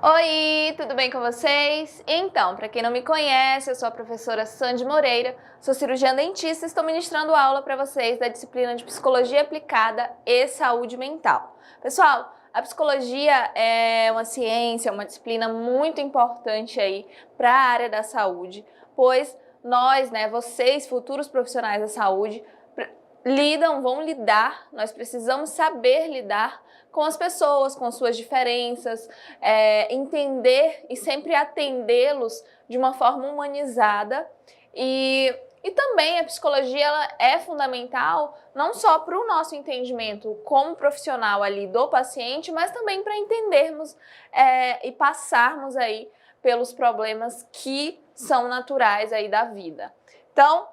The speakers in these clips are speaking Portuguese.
Oi, tudo bem com vocês? Então, para quem não me conhece, eu sou a professora Sandy Moreira, sou cirurgiã dentista e estou ministrando aula para vocês da disciplina de Psicologia Aplicada e Saúde Mental. Pessoal, a psicologia é uma ciência, uma disciplina muito importante aí para a área da saúde, pois nós, vocês, futuros profissionais da saúde, nós precisamos saber lidar com as pessoas, com suas diferenças, entender e sempre atendê-los de uma forma humanizada. E também a psicologia ela é fundamental não só para o nosso entendimento como profissional ali do paciente, mas também para entendermos e passarmos aí pelos problemas que são naturais aí da vida. Então,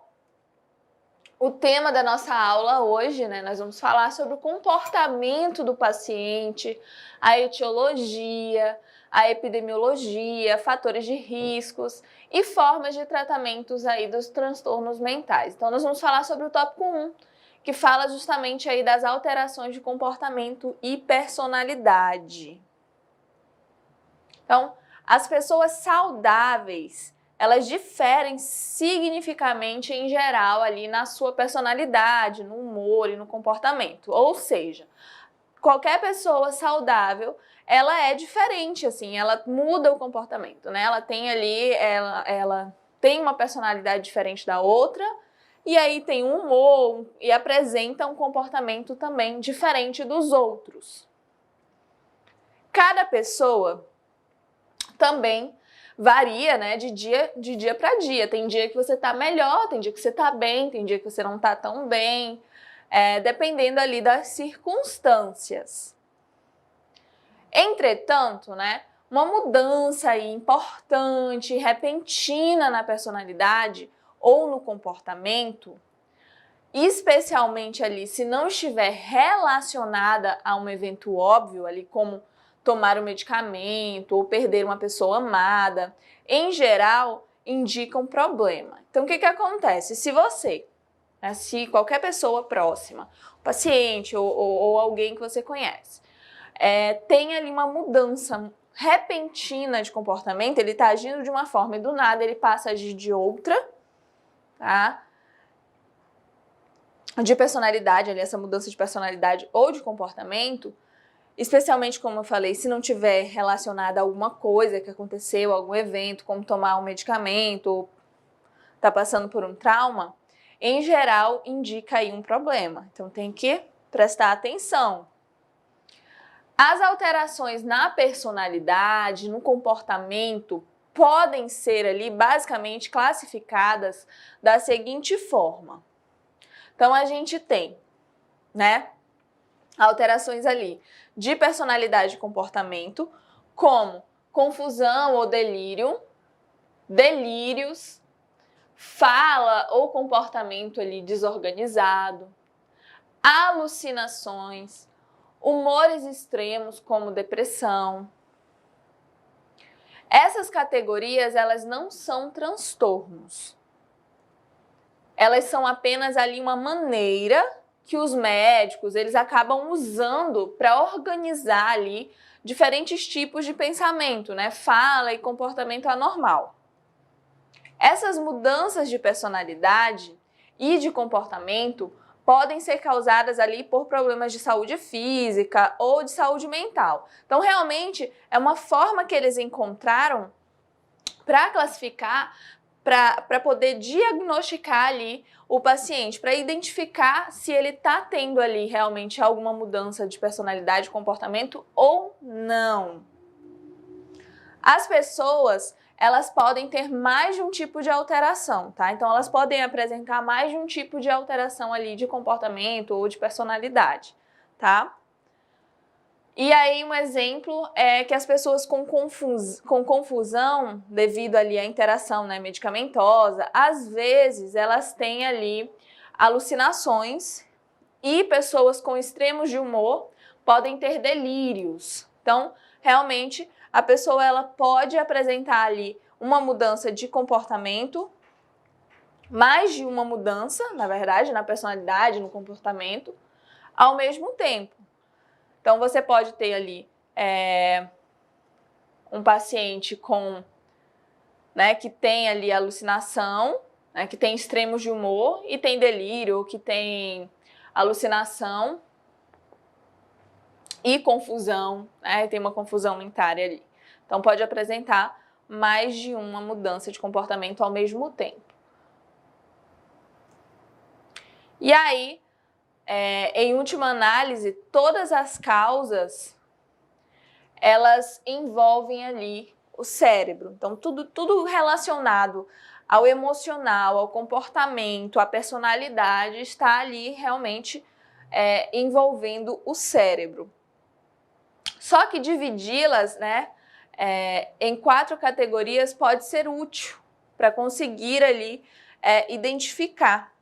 o tema da nossa aula hoje, nós vamos falar sobre o comportamento do paciente, a etiologia, a epidemiologia, fatores de riscos e formas de tratamentos aí dos transtornos mentais. Então, nós vamos falar sobre o tópico 1, que fala justamente aí das alterações de comportamento e personalidade. Então, as pessoas saudáveis, elas diferem significativamente em geral ali na sua personalidade, no humor e no comportamento. Ou seja, qualquer pessoa saudável, ela é diferente, assim, ela muda o comportamento, né? Ela tem ali, ela tem uma personalidade diferente da outra, e aí tem um humor e apresenta um comportamento também diferente dos outros. Cada pessoa também varia, de dia para dia. Tem dia que você tá melhor, tem dia que você tá bem, tem dia que você não tá tão bem, dependendo ali das circunstâncias. Entretanto, uma mudança aí importante, repentina na personalidade ou no comportamento, especialmente ali se não estiver relacionada a um evento óbvio ali, como tomar um medicamento ou perder uma pessoa amada, em geral, indica um problema. Então, o que acontece? Se você, se qualquer pessoa próxima, paciente ou alguém que você conhece, tem ali uma mudança repentina de comportamento, ele está agindo de uma forma e do nada ele passa a agir de outra, tá? De personalidade, ali, essa mudança de personalidade ou de comportamento, especialmente, como eu falei, se não tiver relacionada a alguma coisa que aconteceu, algum evento, como tomar um medicamento ou tá passando por um trauma, em geral indica aí um problema. Então tem que prestar atenção. As alterações na personalidade, no comportamento, podem ser ali basicamente classificadas da seguinte forma. Então a gente tem, alterações ali de personalidade e comportamento, como confusão ou delírio, delírios, fala ou comportamento ali desorganizado, alucinações, humores extremos como depressão. Essas categorias, elas não são transtornos. Elas são apenas ali uma maneira que os médicos eles acabam usando para organizar ali diferentes tipos de pensamento, fala e comportamento anormal. Essas mudanças de personalidade e de comportamento podem ser causadas ali por problemas de saúde física ou de saúde mental. Então, realmente, é uma forma que eles encontraram para classificar, para poder diagnosticar ali o paciente, para identificar se ele está tendo ali realmente alguma mudança de personalidade, comportamento ou não. As pessoas, elas podem ter mais de um tipo de alteração, tá? Então, elas podem apresentar mais de um tipo de alteração ali de comportamento ou de personalidade, tá? E aí, um exemplo é que as pessoas com confusão devido ali à interação medicamentosa, às vezes elas têm ali alucinações e pessoas com extremos de humor podem ter delírios. Então, realmente, a pessoa ela pode apresentar ali uma mudança de comportamento, mais de uma mudança, na verdade, na personalidade, no comportamento, ao mesmo tempo. Então, você pode ter ali um paciente com, né, que tem ali alucinação, né, que tem extremos de humor e tem delírio, que tem alucinação e confusão, né, tem uma confusão mentária ali. Então pode apresentar mais de uma mudança de comportamento ao mesmo tempo. E aí, em última análise, todas as causas, elas envolvem ali o cérebro. Então, tudo relacionado ao emocional, ao comportamento, à personalidade, está ali realmente envolvendo o cérebro. Só que dividi-las, né, em 4 categorias pode ser útil para conseguir ali identificar.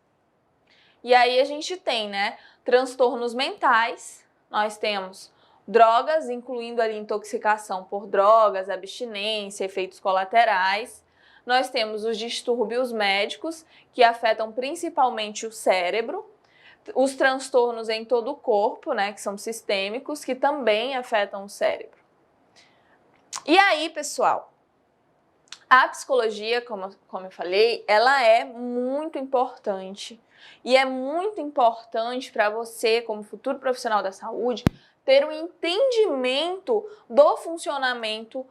E aí a gente tem, né, transtornos mentais, nós temos drogas, incluindo ali intoxicação por drogas, abstinência, efeitos colaterais. Nós temos os distúrbios médicos, que afetam principalmente o cérebro, os transtornos em todo o corpo, né, que são sistêmicos, que também afetam o cérebro. E aí, pessoal, a psicologia, como eu falei, ela é muito importante. E é muito importante para você, como futuro profissional da saúde, ter um entendimento do funcionamento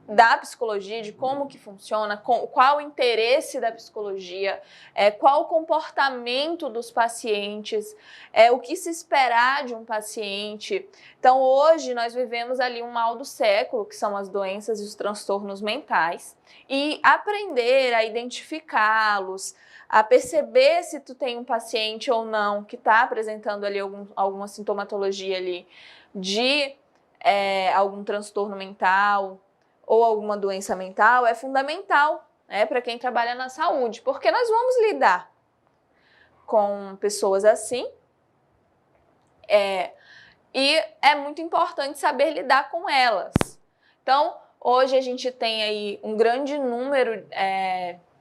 da psicologia, de como que funciona, qual o interesse da psicologia, qual o comportamento dos pacientes, o que se esperar de um paciente. Então, hoje, nós vivemos ali um mal do século, que são as doenças e os transtornos mentais, e aprender a identificá-los, a perceber se tu tem um paciente ou não que está apresentando ali alguma sintomatologia ali de algum transtorno mental, ou alguma doença mental, é fundamental, né, para quem trabalha na saúde, porque nós vamos lidar com pessoas assim, e é muito importante saber lidar com elas. Então, hoje a gente tem aí um grande número,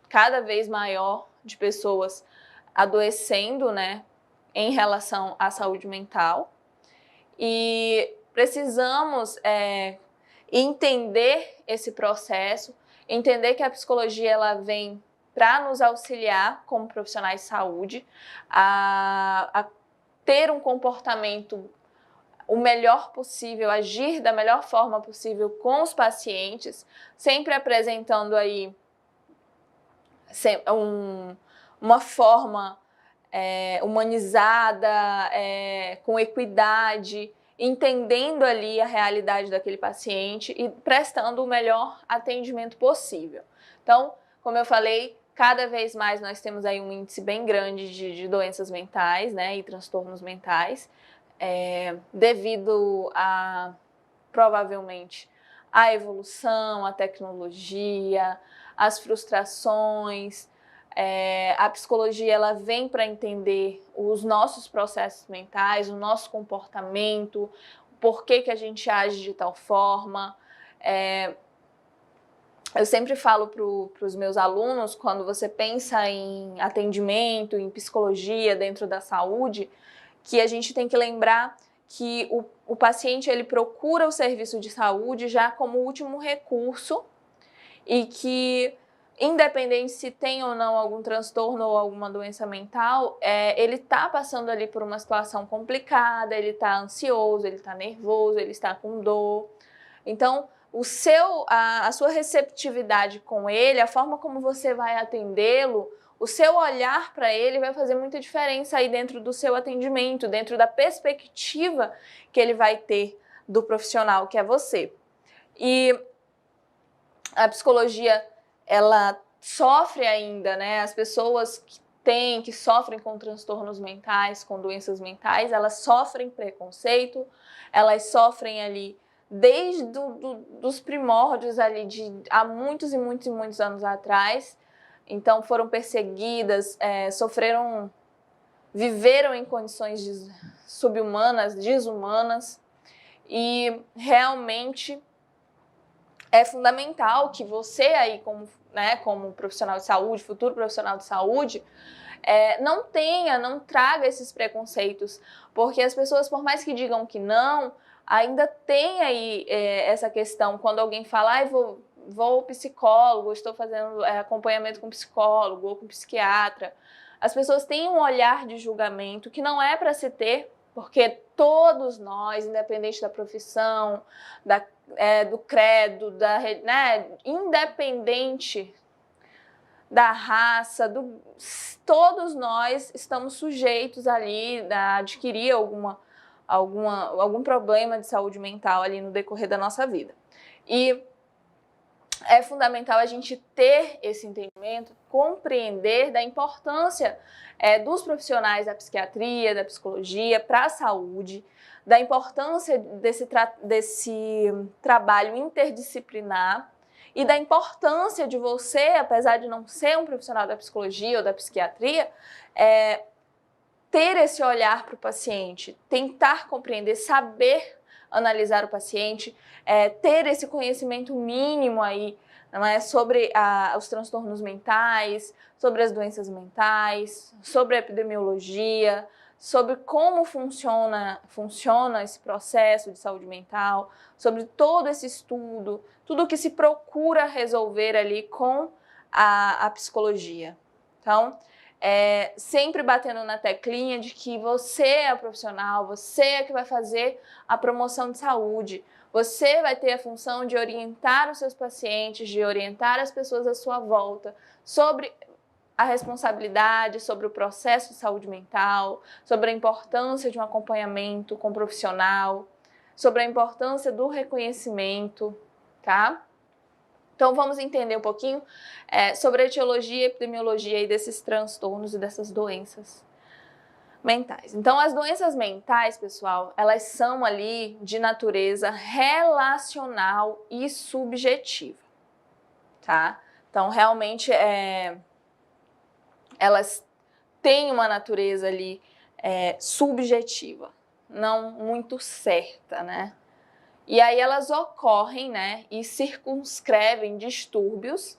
cada vez maior, de pessoas adoecendo, né, em relação à saúde mental, e precisamos entender esse processo, entender que a psicologia ela vem para nos auxiliar como profissionais de saúde a ter um comportamento o melhor possível, agir da melhor forma possível com os pacientes, sempre apresentando aí uma forma humanizada, com equidade, entendendo ali a realidade daquele paciente e prestando o melhor atendimento possível. Então, como eu falei, cada vez mais nós temos aí um índice bem grande de doenças mentais, né, e transtornos mentais, devido a, provavelmente, a evolução, a tecnologia, as frustrações. A psicologia ela vem para entender os nossos processos mentais, o nosso comportamento, por que a gente age de tal forma. Eu sempre falo para os meus alunos, quando você pensa em atendimento, em psicologia dentro da saúde, que a gente tem que lembrar que o paciente ele procura o serviço de saúde já como último recurso e que, independente se tem ou não algum transtorno ou alguma doença mental, ele está passando ali por uma situação complicada, ele está ansioso, ele está nervoso, ele está com dor. Então, a sua receptividade com ele, a forma como você vai atendê-lo, o seu olhar para ele vai fazer muita diferença aí dentro do seu atendimento, dentro da perspectiva que ele vai ter do profissional que é você. E a psicologia, ela sofre ainda, né? As pessoas que sofrem com transtornos mentais, com doenças mentais, elas sofrem preconceito, elas sofrem ali desde dos primórdios ali há muitos e muitos e muitos anos atrás. Então foram perseguidas, viveram em condições subhumanas, desumanas, e realmente é fundamental que você aí, como profissional de saúde, futuro profissional de saúde, não traga esses preconceitos, porque as pessoas, por mais que digam que não, ainda tem aí essa questão, quando alguém fala, vou ao psicólogo, estou fazendo acompanhamento com psicólogo ou com psiquiatra, as pessoas têm um olhar de julgamento que não é para se ter, porque todos nós, independente da profissão, do credo, né, independente da raça, todos nós estamos sujeitos ali a adquirir algum problema de saúde mental ali no decorrer da nossa vida. E é fundamental a gente ter esse entendimento, compreender da importância dos profissionais da psiquiatria, da psicologia para a saúde, da importância desse trabalho interdisciplinar e da importância de você, apesar de não ser um profissional da psicologia ou da psiquiatria, ter esse olhar para o paciente, tentar compreender, saber analisar o paciente, ter esse conhecimento mínimo aí, não é, sobre os transtornos mentais, sobre as doenças mentais, sobre a epidemiologia, sobre como funciona esse processo de saúde mental, sobre todo esse estudo, tudo que se procura resolver ali com a psicologia. Então, sempre batendo na teclinha de que você é o profissional, você é que vai fazer a promoção de saúde, você vai ter a função de orientar os seus pacientes, de orientar as pessoas à sua volta sobre a responsabilidade, sobre o processo de saúde mental, sobre a importância de um acompanhamento com profissional, sobre a importância do reconhecimento, tá? Então, vamos entender um pouquinho sobre a etiologia e epidemiologia aí desses transtornos e dessas doenças mentais. Então, as doenças mentais, pessoal, elas são ali de natureza relacional e subjetiva, tá? Então, realmente, elas têm uma natureza ali subjetiva, não muito certa, né? E aí elas ocorrem, né, e circunscrevem distúrbios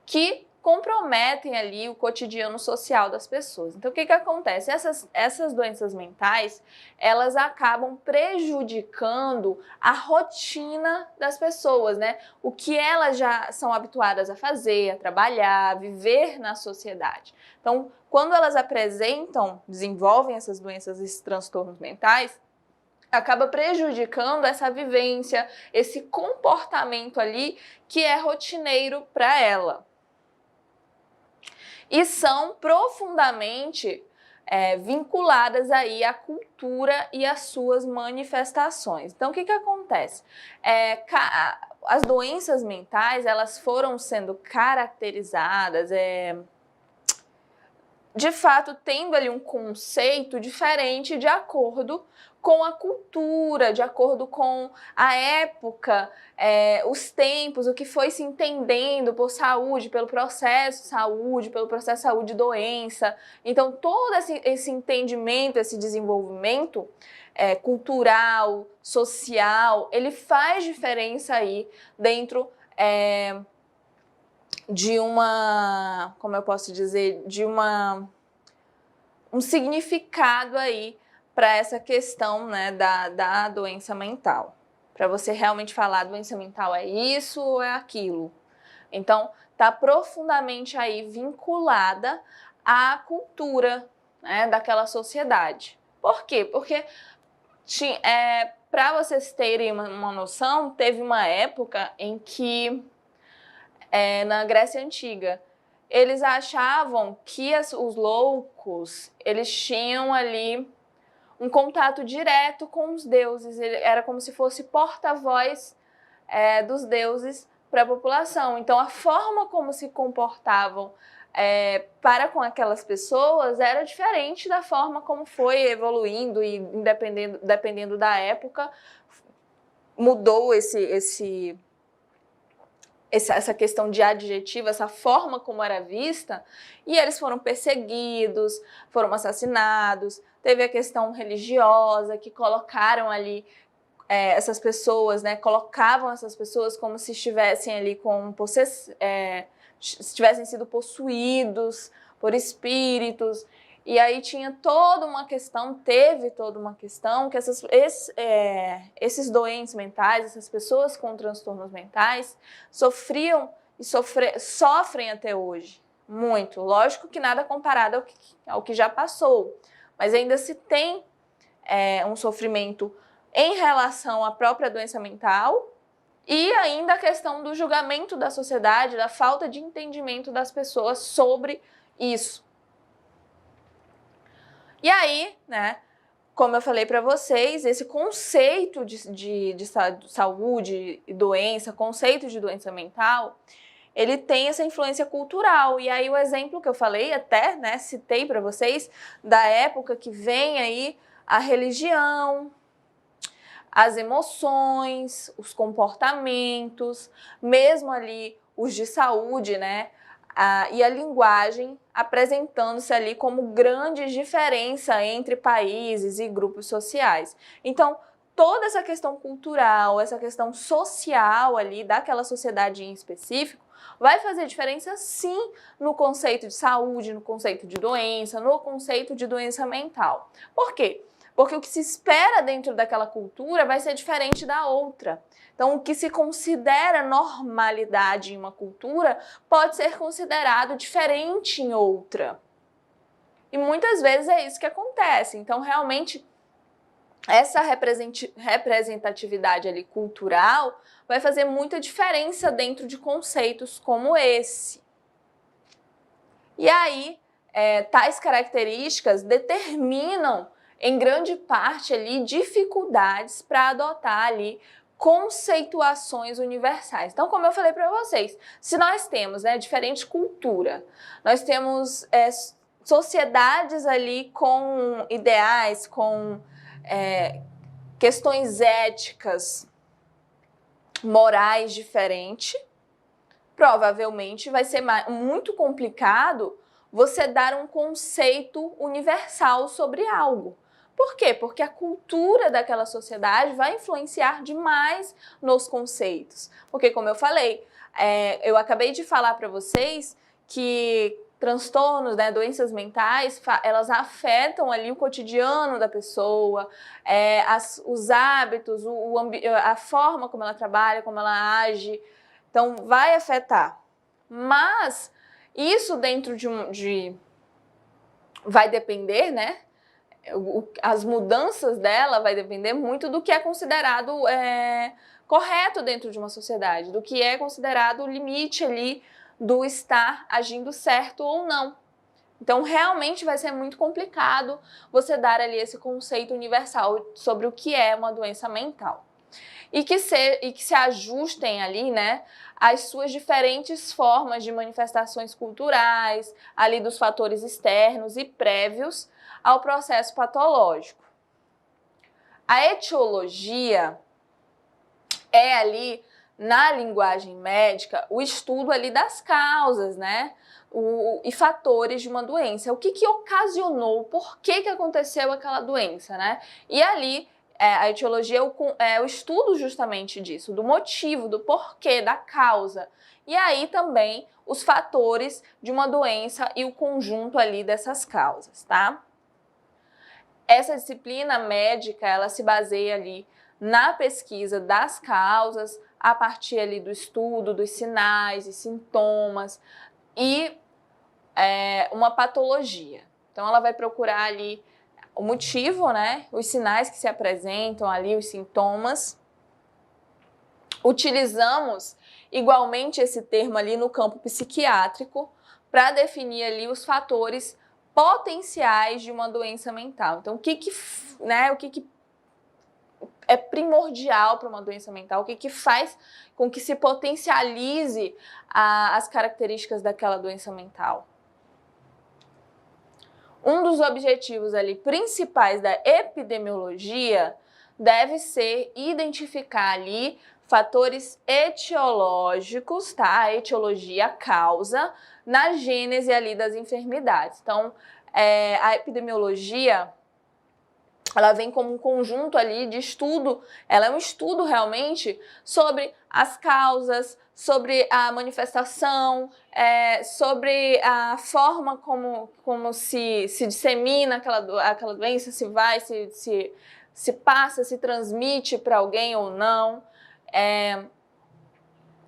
que comprometem ali o cotidiano social das pessoas. Então, o que acontece? Essas doenças mentais, elas acabam prejudicando a rotina das pessoas, né? O que elas já são habituadas a fazer, a trabalhar, a viver na sociedade. Então, quando elas desenvolvem essas doenças, esses transtornos mentais, acaba prejudicando essa vivência, esse comportamento ali que é rotineiro para ela. E são profundamente vinculadas aí à cultura e às suas manifestações. Então, o que acontece? As doenças mentais, elas foram sendo caracterizadas, de fato, tendo ali um conceito diferente de acordo com a cultura, de acordo com a época, os tempos, o que foi se entendendo por saúde, pelo processo de saúde e doença. Então, todo esse entendimento, esse desenvolvimento cultural, social, ele faz diferença aí dentro de uma, como eu posso dizer, de um significado aí para essa questão, né, da doença mental. Para você realmente falar, doença mental é isso ou é aquilo. Então, está profundamente aí vinculada à cultura, né, daquela sociedade. Por quê? Porque, para vocês terem uma noção, teve uma época em que, na Grécia Antiga, eles achavam que os loucos, eles tinham ali um contato direto com os deuses. Ele era como se fosse porta-voz dos deuses para a população. Então, a forma como se comportavam para com aquelas pessoas era diferente da forma como foi evoluindo e, dependendo da época, mudou essa questão de adjetivo, essa forma como era vista, e eles foram perseguidos, foram assassinados. Teve a questão religiosa, que colocaram ali essas pessoas, né, colocavam essas pessoas como se estivessem ali se tivessem sido possuídos por espíritos. E aí tinha toda uma questão, teve toda uma questão que esses doentes mentais, essas pessoas com transtornos mentais, sofriam e sofrem até hoje, muito. Lógico que nada comparado ao que já passou, mas ainda se tem um sofrimento em relação à própria doença mental e ainda a questão do julgamento da sociedade, da falta de entendimento das pessoas sobre isso. E aí, né, como eu falei para vocês, esse conceito de saúde e doença, conceito de doença mental, ele tem essa influência cultural. E aí o exemplo que eu falei até, né, citei para vocês, da época que vem aí a religião, as emoções, os comportamentos, mesmo ali os de saúde, né? E a linguagem apresentando-se ali como grande diferença entre países e grupos sociais. Então, toda essa questão cultural, essa questão social ali daquela sociedade em específico, vai fazer diferença sim no conceito de saúde, no conceito de doença, no conceito de doença mental. Por quê? Porque o que se espera dentro daquela cultura vai ser diferente da outra. Então, o que se considera normalidade em uma cultura pode ser considerado diferente em outra. E muitas vezes é isso que acontece. Então, realmente, essa representatividade ali cultural vai fazer muita diferença dentro de conceitos como esse. E aí, tais características determinam em grande parte ali dificuldades para adotar ali conceituações universais. Então, como eu falei para vocês, se nós temos diferente cultura, nós temos sociedades ali com ideais, com questões éticas, morais diferentes, provavelmente vai ser muito complicado você dar um conceito universal sobre algo. Por quê? Porque a cultura daquela sociedade vai influenciar demais nos conceitos. Porque, como eu falei, eu acabei de falar para vocês que transtornos, doenças mentais, elas afetam ali o cotidiano da pessoa, os hábitos, a forma como ela trabalha, como ela age. Então, vai afetar. Mas isso dentro vai depender, né? As mudanças dela vai depender muito do que é considerado correto dentro de uma sociedade, do que é considerado o limite ali do estar agindo certo ou não. Então, realmente vai ser muito complicado você dar ali esse conceito universal sobre o que é uma doença mental. E que se ajustem ali, né, às suas diferentes formas de manifestações culturais, ali dos fatores externos e prévios ao processo patológico. A etiologia é ali, na linguagem médica, o estudo ali das causas, né, e fatores de uma doença. O que ocasionou, por que aconteceu aquela doença, né? E ali, a etiologia é o estudo justamente disso, do motivo, do porquê, da causa. E aí também os fatores de uma doença e o conjunto ali dessas causas, tá? Essa disciplina médica, ela se baseia ali na pesquisa das causas, a partir ali do estudo dos sinais e sintomas e uma patologia. Então, ela vai procurar ali o motivo, né? Os sinais que se apresentam ali, os sintomas. Utilizamos igualmente esse termo ali no campo psiquiátrico para definir ali os fatores potenciais de uma doença mental. Então, o que é primordial para uma doença mental? O que faz com que se potencialize as características daquela doença mental? Um dos objetivos ali principais da epidemiologia deve ser identificar ali fatores etiológicos, tá? A etiologia, a causa, na gênese ali das enfermidades. Então, a epidemiologia, ela vem como um conjunto ali de estudo, ela é um estudo realmente sobre as causas, sobre a manifestação, sobre a forma como se dissemina aquela doença, se vai, se passa, se transmite para alguém ou não.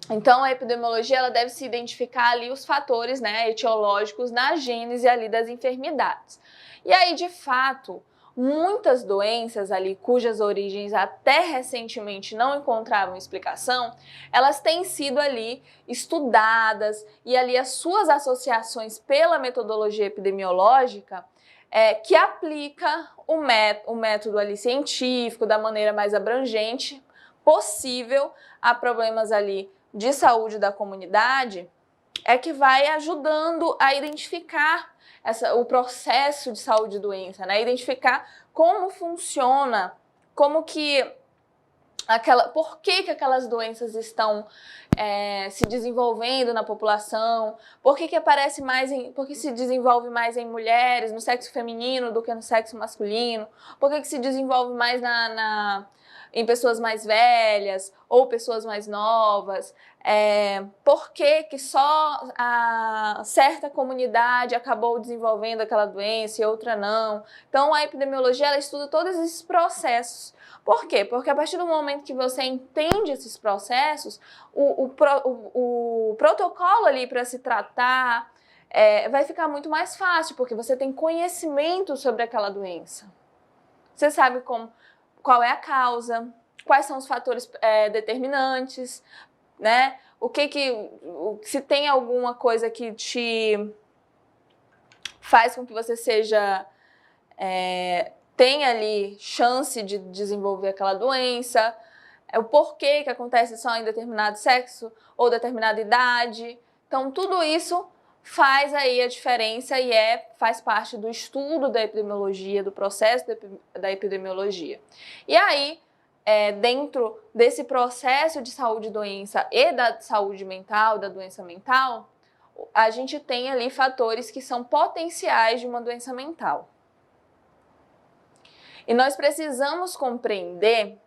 Então, a epidemiologia ela deve se identificar ali os fatores, né, etiológicos na gênese ali das enfermidades. E aí, de fato, muitas doenças ali cujas origens até recentemente não encontravam explicação, elas têm sido ali estudadas e ali as suas associações pela metodologia epidemiológica que aplica o método ali científico da maneira mais abrangente possível a problemas ali de saúde da comunidade, que vai ajudando a identificar o processo de saúde e doença, né? Identificar como funciona, por que aquelas doenças estão se desenvolvendo na população, por que se desenvolve mais em mulheres, no sexo feminino do que no sexo masculino, por que se desenvolve mais em pessoas mais velhas ou pessoas mais novas, por que só a certa comunidade acabou desenvolvendo aquela doença e outra não. Então, a epidemiologia ela estuda todos esses processos. Por quê? Porque a partir do momento que você entende esses processos, o protocolo ali para se tratar vai ficar muito mais fácil, porque você tem conhecimento sobre aquela doença. Você sabe qual é a causa, quais são os fatores determinantes, né? Se tem alguma coisa que te faz com que você tenha ali chance de desenvolver aquela doença, o porquê que acontece só em determinado sexo ou determinada idade. Então, tudo isso faz aí a diferença e faz parte do estudo da epidemiologia, do processo da epidemiologia. E aí, dentro desse processo de saúde e doença e da saúde mental, da doença mental, a gente tem ali fatores que são potenciais de uma doença mental. E nós precisamos compreender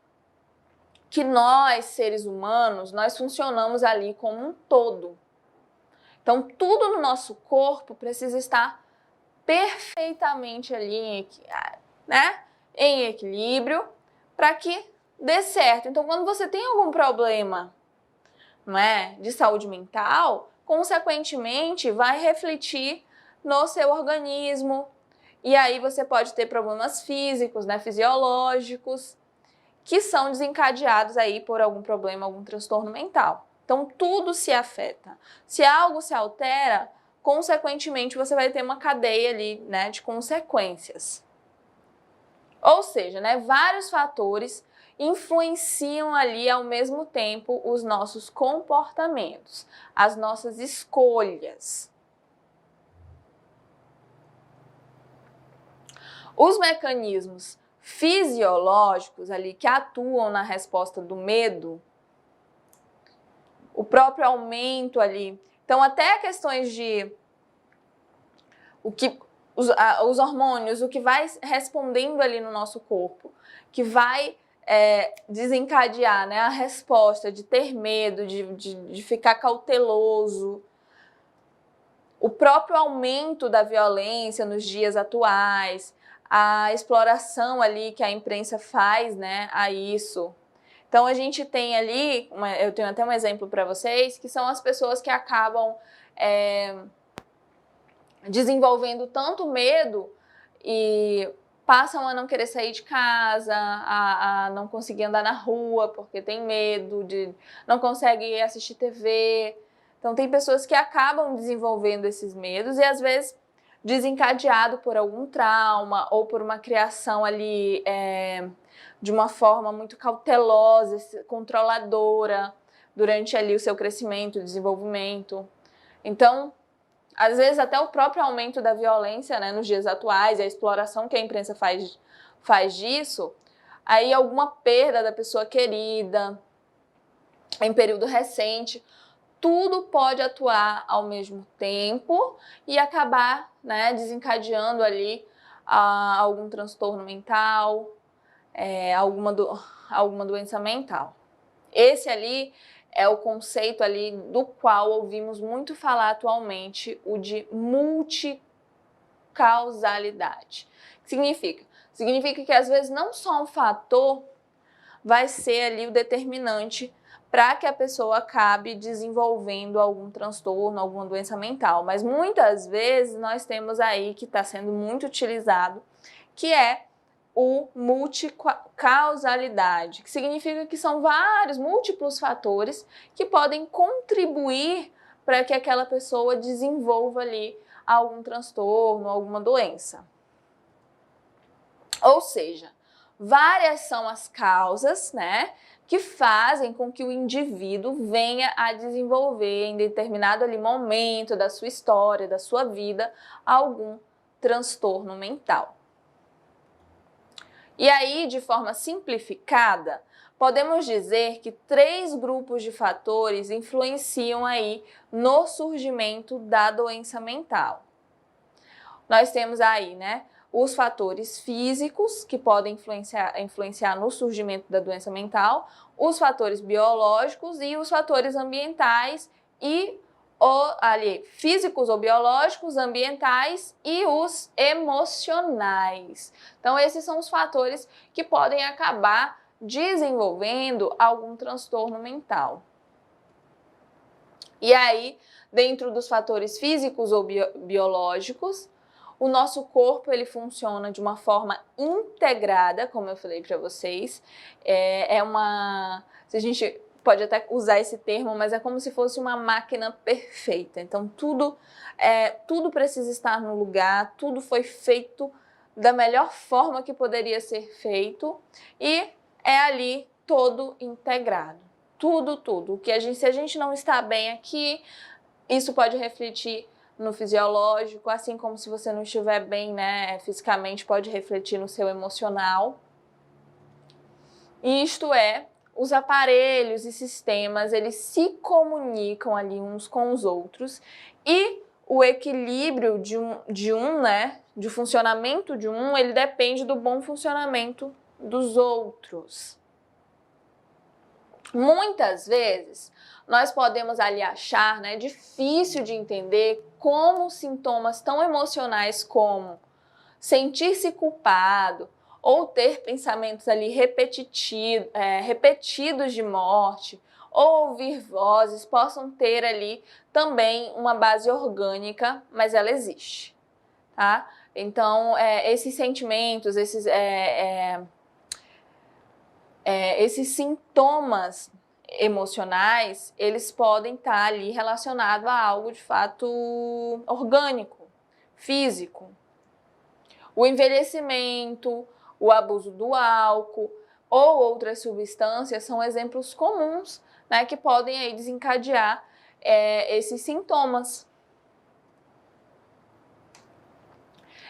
que nós, seres humanos, nós funcionamos ali como um todo. Então, tudo no nosso corpo precisa estar perfeitamente ali em equilíbrio para que dê certo. Então, quando você tem algum problema, de saúde mental, consequentemente vai refletir no seu organismo. E aí você pode ter problemas físicos, fisiológicos, que são desencadeados aí por algum problema, algum transtorno mental. Então, tudo se afeta. Se algo se altera, consequentemente, você vai ter uma cadeia ali, de consequências. Ou seja, vários fatores influenciam ali ao mesmo tempo os nossos comportamentos, as nossas escolhas. Os mecanismos fisiológicos ali que atuam na resposta do medo, o próprio aumento ali, então até questões de os hormônios, o que vai respondendo ali no nosso corpo, que vai desencadear a resposta de ter medo, de ficar cauteloso. O próprio aumento da violência nos dias atuais, a exploração ali que a imprensa faz a isso. Então, a gente tem ali, eu tenho até um exemplo para vocês, que são as pessoas que acabam desenvolvendo tanto medo e passam a não querer sair de casa, a não conseguir andar na rua porque tem medo, não consegue assistir TV. Então, tem pessoas que acabam desenvolvendo esses medos e, às vezes, desencadeado por algum trauma ou por uma criação ali de uma forma muito cautelosa, controladora, durante ali o seu crescimento, desenvolvimento. Então, às vezes até o próprio aumento da violência nos dias atuais, a exploração que a imprensa faz disso, aí alguma perda da pessoa querida em período recente, tudo pode atuar ao mesmo tempo e acabar desencadeando ali algum transtorno mental, alguma doença mental. Esse ali é o conceito ali do qual ouvimos muito falar atualmente, o de multicausalidade. O que significa? Significa que às vezes não só um fator vai ser ali o determinante para que a pessoa acabe desenvolvendo algum transtorno, alguma doença mental, mas muitas vezes nós temos aí que está sendo muito utilizado, que é o multicausalidade, que significa que são vários, múltiplos fatores que podem contribuir para que aquela pessoa desenvolva ali algum transtorno, alguma doença. Ou seja, várias são as causas, né, que fazem com que o indivíduo venha a desenvolver em determinado ali momento da sua história, da sua vida, algum transtorno mental. E aí, de forma simplificada, podemos dizer que 3 grupos de fatores influenciam aí no surgimento da doença mental. Nós temos aí, né, os fatores físicos, que podem influenciar no surgimento da doença mental, os fatores biológicos e os fatores ambientais físicos ou biológicos, ambientais e os emocionais. Então, esses são os fatores que podem acabar desenvolvendo algum transtorno mental. E aí, dentro dos fatores físicos ou biológicos, o nosso corpo ele funciona de uma forma integrada, como eu falei para vocês. Se a gente pode até usar esse termo, mas é como se fosse uma máquina perfeita. Então, tudo precisa estar no lugar, tudo foi feito da melhor forma que poderia ser feito e é ali todo integrado. Tudo. Se a gente não está bem aqui, isso pode refletir no fisiológico, assim como se você não estiver bem, né, fisicamente, pode refletir no seu emocional. Isto é, os aparelhos e sistemas, eles se comunicam ali uns com os outros e o equilíbrio de funcionamento de um, ele depende do bom funcionamento dos outros. Muitas vezes, nós podemos ali achar, né, difícil de entender como sintomas tão emocionais como sentir-se culpado ou ter pensamentos ali repetidos de morte ou ouvir vozes possam ter ali também uma base orgânica, mas ela existe, tá? Então, esses sentimentos, esses sintomas emocionais, eles podem estar ali relacionados a algo de fato orgânico, físico. O envelhecimento, o abuso do álcool ou outras substâncias são exemplos comuns, né, que podem aí desencadear esses sintomas.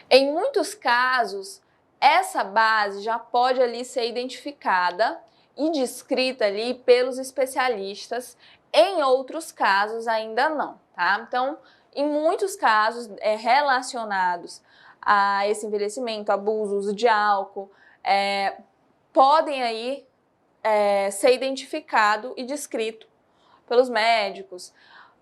Em muitos casos, essa base já pode ali ser identificada e descrita ali pelos especialistas, em outros casos ainda não, tá? Então, em muitos casos relacionados a esse envelhecimento, abuso, uso de álcool, podem aí ser identificado e descrito pelos médicos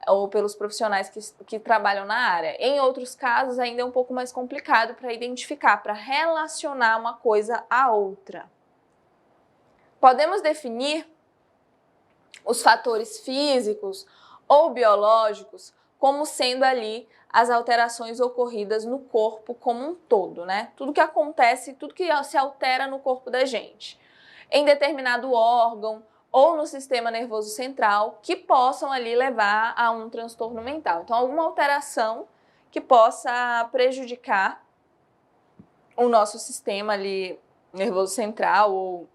ou pelos profissionais que trabalham na área. Em outros casos, ainda é um pouco mais complicado para identificar, para relacionar uma coisa à outra. Podemos definir os fatores físicos ou biológicos como sendo ali as alterações ocorridas no corpo como um todo, né? Tudo que acontece, tudo que se altera no corpo da gente, em determinado órgão ou no sistema nervoso central, que possam ali levar a um transtorno mental. Então, alguma alteração que possa prejudicar o nosso sistema ali nervoso central ou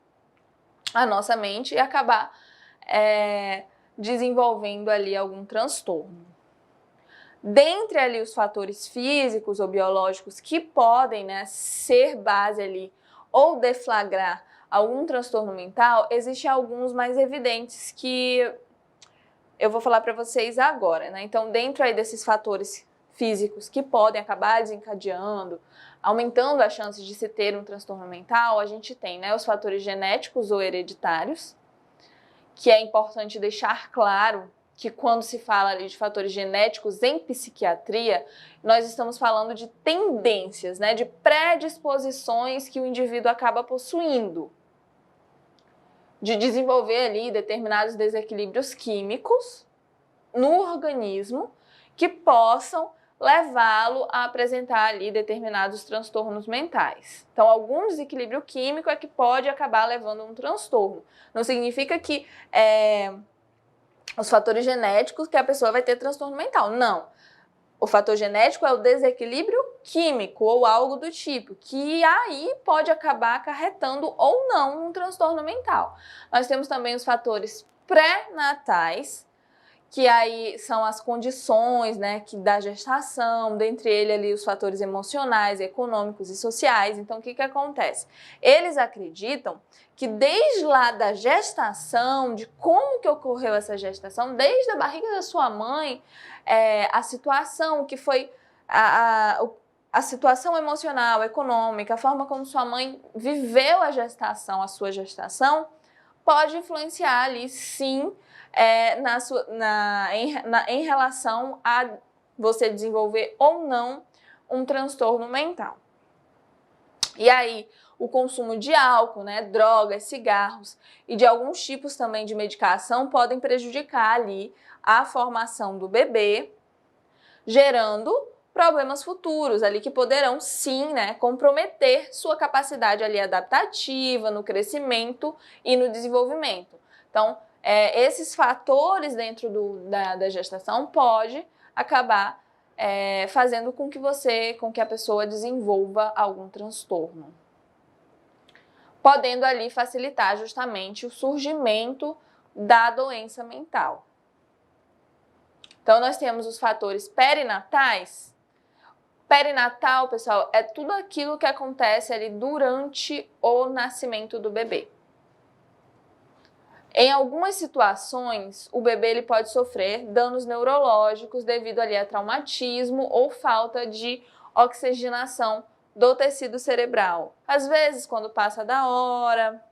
a nossa mente e acabar desenvolvendo ali algum transtorno. Dentre ali os fatores físicos ou biológicos que podem, né, ser base ali ou deflagrar algum transtorno mental, existem alguns mais evidentes que eu vou falar para vocês agora, né? Então, dentro aí desses fatores físicos que podem acabar desencadeando, aumentando as chances de se ter um transtorno mental, a gente tem, né, os fatores genéticos ou hereditários, que é importante deixar claro que quando se fala ali de fatores genéticos em psiquiatria, nós estamos falando de tendências, né, de predisposições que o indivíduo acaba possuindo, de desenvolver ali determinados desequilíbrios químicos no organismo que possam levá-lo a apresentar ali determinados transtornos mentais. Então, algum desequilíbrio químico é que pode acabar levando a um transtorno. Não significa que os fatores genéticos que a pessoa vai ter transtorno mental. Não. O fator genético é o desequilíbrio químico ou algo do tipo, que aí pode acabar acarretando ou não um transtorno mental. Nós temos também os fatores pré-natais, que aí são as condições, né, da gestação, dentre eles ali os fatores emocionais, econômicos e sociais. Então, o que acontece? Eles acreditam que desde lá da gestação, de como que ocorreu essa gestação, desde a barriga da sua mãe, a situação que foi a situação emocional, econômica, a forma como sua mãe viveu a gestação, a sua gestação, pode influenciar ali, sim, em relação a você desenvolver ou não um transtorno mental. E aí, o consumo de álcool, né, drogas, cigarros e de alguns tipos também de medicação podem prejudicar ali a formação do bebê, gerando problemas futuros ali que poderão sim, né, comprometer sua capacidade ali adaptativa no crescimento e no desenvolvimento. Então, esses fatores dentro da gestação pode acabar fazendo com que a pessoa desenvolva algum transtorno, podendo ali facilitar justamente o surgimento da doença mental. Então, nós temos os fatores perinatais. Perinatal, pessoal, é tudo aquilo que acontece ali durante o nascimento do bebê. Em algumas situações, o bebê ele pode sofrer danos neurológicos devido ali a traumatismo ou falta de oxigenação do tecido cerebral. Às vezes, quando passa da hora.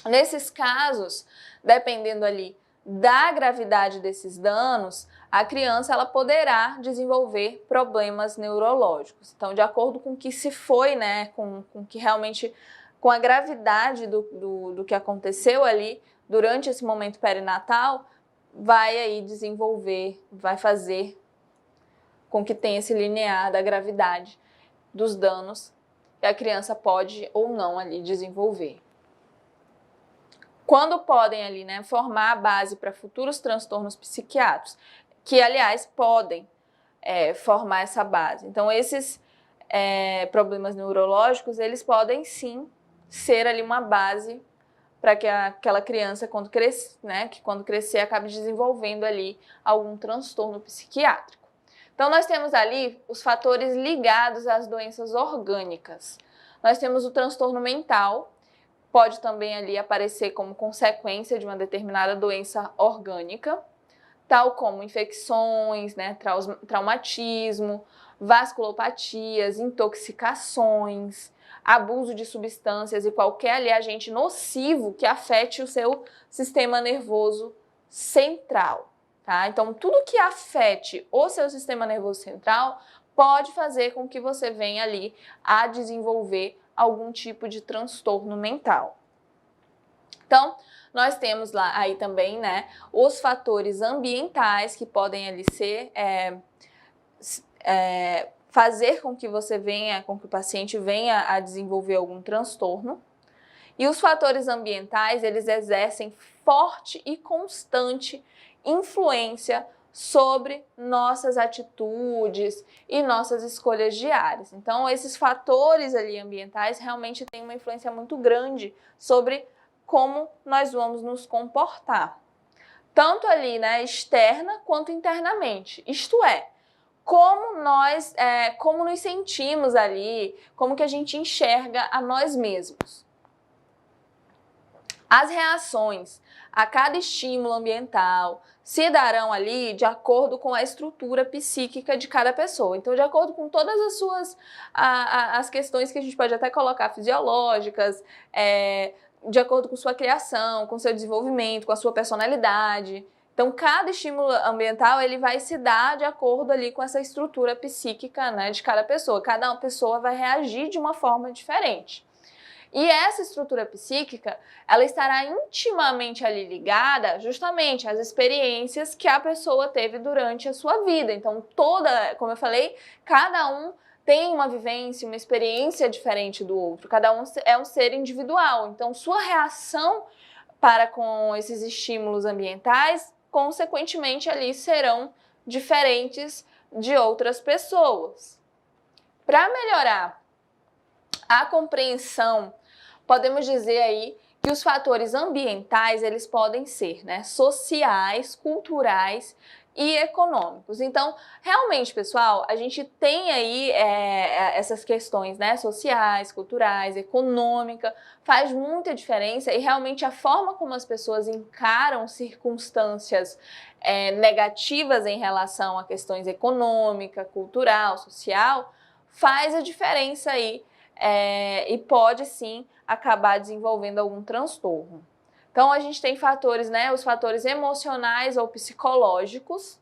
Nesses casos, dependendo ali da gravidade desses danos, a criança ela poderá desenvolver problemas neurológicos. Então, de acordo com o que se foi, né, com que realmente, com a gravidade do que aconteceu ali durante esse momento perinatal, vai aí desenvolver, vai fazer com que tenha esse linear da gravidade dos danos que a criança pode ou não ali desenvolver. Quando podem ali, né, formar a base para futuros transtornos psiquiátricos, que aliás podem formar essa base. Então esses problemas neurológicos, eles podem sim ser ali uma base para que aquela criança, quando crescer, acabe desenvolvendo ali algum transtorno psiquiátrico. Então nós temos ali os fatores ligados às doenças orgânicas. Nós temos o transtorno mental, pode também ali aparecer como consequência de uma determinada doença orgânica, tal como infecções, né, traumatismo, vasculopatias, intoxicações, abuso de substâncias e qualquer ali agente nocivo que afete o seu sistema nervoso central, tá? Então, tudo que afete o seu sistema nervoso central pode fazer com que você venha ali a desenvolver algum tipo de transtorno mental. Então, nós temos lá aí também, né, os fatores ambientais que podem ali ser, fazer com que com que o paciente venha a desenvolver algum transtorno. E os fatores ambientais, eles exercem forte e constante influência sobre nossas atitudes e nossas escolhas diárias. Então, esses fatores ali ambientais realmente têm uma influência muito grande sobre como nós vamos nos comportar, tanto ali, né, externa quanto internamente. Isto é, como nos sentimos ali, como que a gente enxerga a nós mesmos. As reações a cada estímulo ambiental se darão ali de acordo com a estrutura psíquica de cada pessoa. Então, de acordo com todas as suas as questões que a gente pode até colocar fisiológicas, de acordo com sua criação, com seu desenvolvimento, com a sua personalidade. Então, cada estímulo ambiental ele vai se dar de acordo ali com essa estrutura psíquica, né, de cada pessoa. Cada pessoa vai reagir de uma forma diferente. E essa estrutura psíquica, ela estará intimamente ali ligada justamente às experiências que a pessoa teve durante a sua vida. Então, como eu falei, cada um tem uma vivência, uma experiência diferente do outro. Cada um é um ser individual. Então, sua reação para com esses estímulos ambientais, consequentemente, ali serão diferentes de outras pessoas. Para melhorar a compreensão, podemos dizer aí que os fatores ambientais, eles podem ser, né, sociais, culturais e econômicos. Então, realmente, pessoal, a gente tem aí essas questões, né, sociais, culturais, econômica, faz muita diferença e realmente a forma como as pessoas encaram circunstâncias negativas em relação a questões econômica, cultural, social, faz a diferença aí e pode sim acabar desenvolvendo algum transtorno. Então, a gente tem fatores, né, os fatores emocionais ou psicológicos,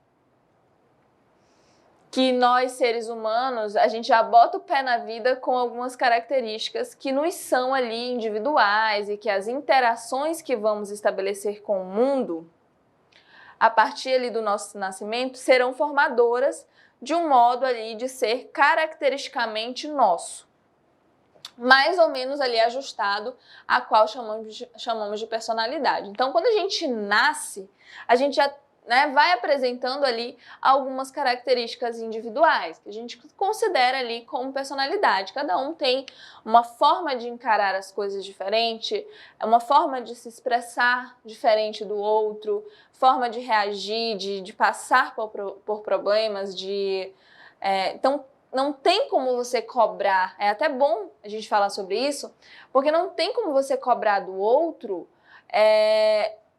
que nós, seres humanos, a gente já bota o pé na vida com algumas características que nos são ali individuais e que as interações que vamos estabelecer com o mundo, a partir ali do nosso nascimento, serão formadoras de um modo ali de ser caracteristicamente nosso, mais ou menos ali ajustado a qual chamamos de personalidade. Então, quando a gente nasce, a gente já vai apresentando ali algumas características individuais, que a gente considera ali como personalidade. Cada um tem uma forma de encarar as coisas diferente, uma forma de se expressar diferente do outro, forma de reagir, de passar por problemas, então, não tem como você cobrar, é até bom a gente falar sobre isso, porque não tem como você cobrar do outro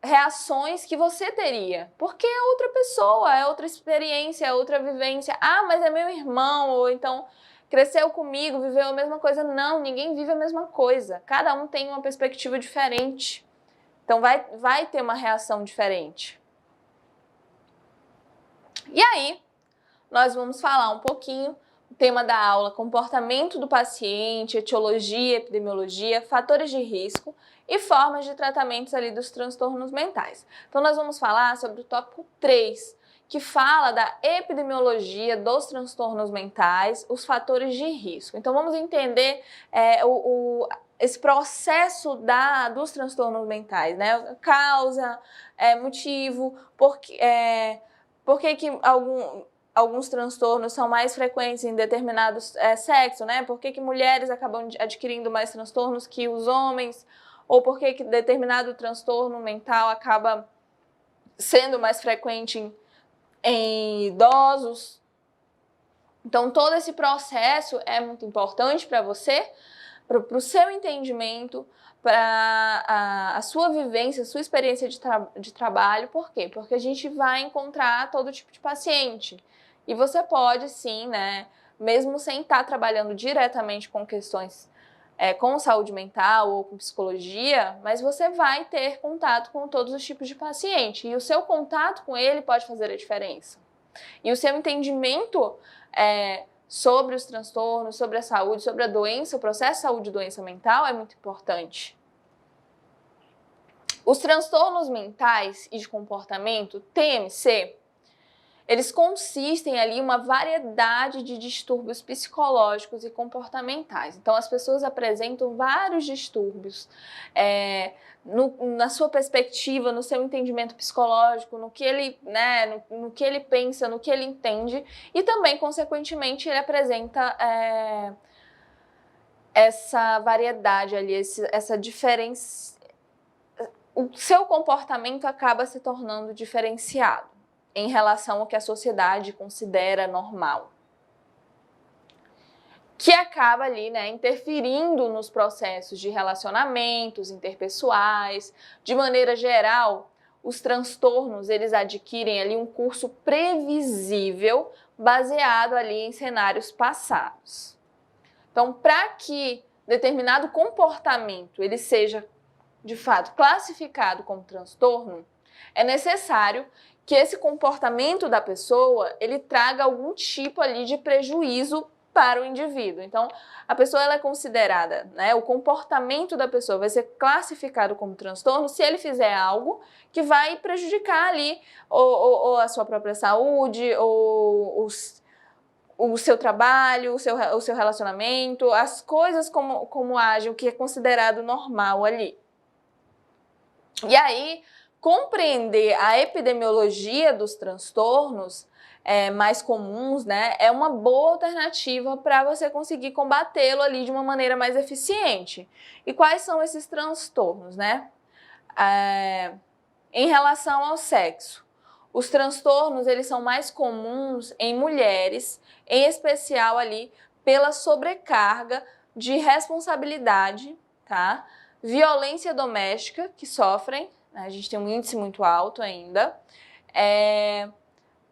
reações que você teria, porque é outra pessoa, é outra experiência, é outra vivência. Ah, mas é meu irmão, ou então cresceu comigo, viveu a mesma coisa. Não, ninguém vive a mesma coisa, cada um tem uma perspectiva diferente, então vai ter uma reação diferente. E aí, nós vamos falar um pouquinho o tema da aula: comportamento do paciente, etiologia, epidemiologia, fatores de risco e formas de tratamentos ali dos transtornos mentais. Então, nós vamos falar sobre o tópico 3, que fala da epidemiologia dos transtornos mentais, os fatores de risco. Então, vamos entender esse processo dos transtornos mentais, né? Causa, motivo, por que alguns transtornos são mais frequentes em determinados sexos, né? Por que mulheres acabam adquirindo mais transtornos que os homens? Ou por que determinado transtorno mental acaba sendo mais frequente em idosos? Então, todo esse processo é muito importante para você, para o seu entendimento, para a sua vivência, a sua experiência de trabalho. Por quê? Porque a gente vai encontrar todo tipo de paciente. E você pode sim, né, mesmo sem estar trabalhando diretamente com questões com saúde mental ou com psicologia, mas você vai ter contato com todos os tipos de paciente. E o seu contato com ele pode fazer a diferença. E o seu entendimento sobre os transtornos, sobre a saúde, sobre a doença, o processo de saúde e doença mental é muito importante. Os transtornos mentais e de comportamento, TMC, eles consistem ali em uma variedade de distúrbios psicológicos e comportamentais. Então, as pessoas apresentam vários distúrbios na sua perspectiva, no seu entendimento psicológico, no que ele pensa, no que ele entende, e também, consequentemente, ele apresenta essa variedade ali, essa diferença. O seu comportamento acaba se tornando diferenciado em relação ao que a sociedade considera normal. que acaba ali, né, interferindo nos processos de relacionamentos interpessoais. De maneira geral, os transtornos, eles adquirem ali um curso previsível baseado ali em cenários passados. Então, para que determinado comportamento ele seja, de fato, classificado como transtorno, é necessário que esse comportamento da pessoa ele traga algum tipo ali de prejuízo para o indivíduo. Então, a pessoa ela é considerada, né, o comportamento da pessoa vai ser classificado como transtorno se ele fizer algo que vai prejudicar ali ou a sua própria saúde, ou o seu trabalho, o seu relacionamento, as coisas como agem, o que é considerado normal ali. E aí, compreender a epidemiologia dos transtornos mais comuns, né, é uma boa alternativa para você conseguir combatê-lo ali de uma maneira mais eficiente. E quais são esses transtornos, né? Em relação ao sexo, os transtornos eles são mais comuns em mulheres, em especial ali pela sobrecarga de responsabilidade, tá? Violência doméstica que sofrem, né? A gente tem um índice muito alto ainda,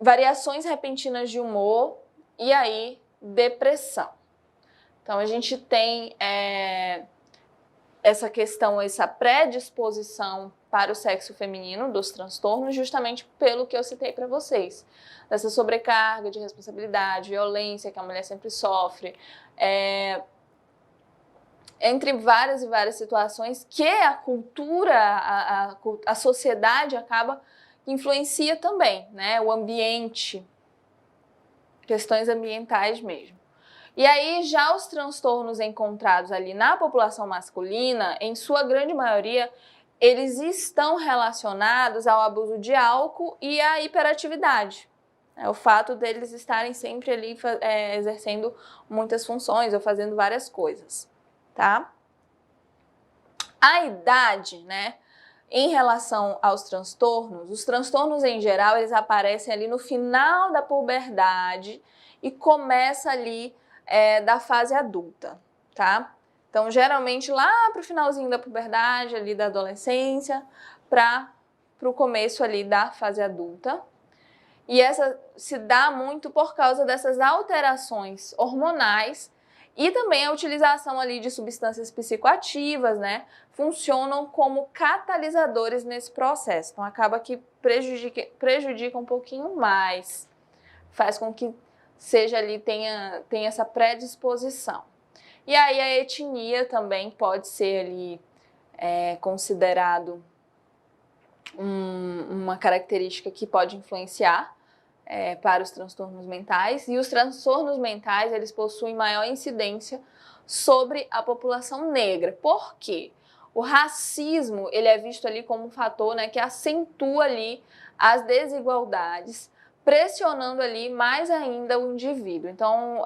variações repentinas de humor e aí depressão. Então a gente tem essa questão, essa predisposição para o sexo feminino dos transtornos, justamente pelo que eu citei para vocês, dessa sobrecarga de responsabilidade, violência que a mulher sempre sofre, entre várias e várias situações que a cultura, a sociedade acaba influencia também, né? O ambiente, questões ambientais mesmo. E aí, já os transtornos encontrados ali na população masculina, em sua grande maioria, eles estão relacionados ao abuso de álcool e à hiperatividade. O fato deles estarem sempre ali exercendo muitas funções ou fazendo várias coisas, tá? A idade, né? Em relação aos transtornos, os transtornos em geral, eles aparecem ali no final da puberdade e começa ali da fase adulta, tá? Então, geralmente lá para o finalzinho da puberdade, ali da adolescência, para o começo ali da fase adulta. E essa se dá muito por causa dessas alterações hormonais e também a utilização ali de substâncias psicoativas, né? Funcionam como catalisadores nesse processo. Então, acaba que prejudica um pouquinho mais, faz com que seja ali, tenha essa predisposição. E aí a etnia também pode ser ali considerado uma característica que pode influenciar para os transtornos mentais, e os transtornos mentais eles possuem maior incidência sobre a população negra. Por quê? O racismo ele é visto ali como um fator, né, que acentua ali as desigualdades, pressionando ali mais ainda o indivíduo. Então,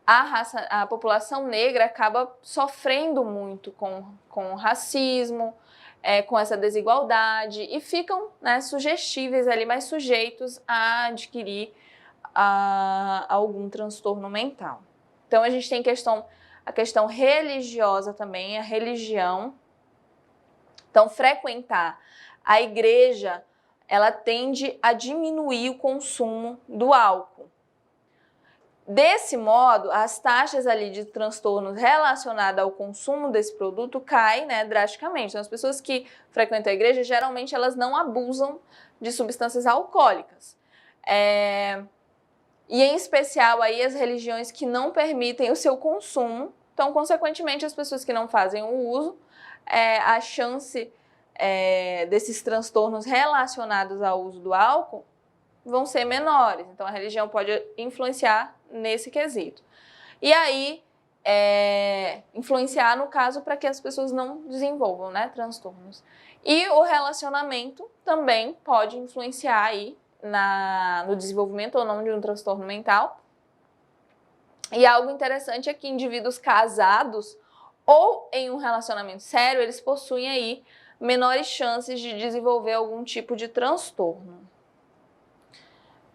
a população negra acaba sofrendo muito com o racismo, com essa desigualdade, e ficam, né, sugestíveis ali, mais sujeitos a adquirir algum transtorno mental. Então a gente tem a questão religiosa também, a religião. Então frequentar a igreja, ela tende a diminuir o consumo do álcool. Desse modo, as taxas ali de transtornos relacionados ao consumo desse produto caem, né, drasticamente. Então, as pessoas que frequentam a igreja, geralmente elas não abusam de substâncias alcoólicas. E em especial aí as religiões que não permitem o seu consumo. Então, consequentemente, as pessoas que não fazem o uso, a chance desses transtornos relacionados ao uso do álcool vão ser menores. Então, a religião pode influenciar nesse quesito. E aí, influenciar, no caso, para que as pessoas não desenvolvam, né, transtornos. E o relacionamento também pode influenciar aí no desenvolvimento ou não de um transtorno mental. E algo interessante é que indivíduos casados ou em um relacionamento sério, eles possuem aí menores chances de desenvolver algum tipo de transtorno.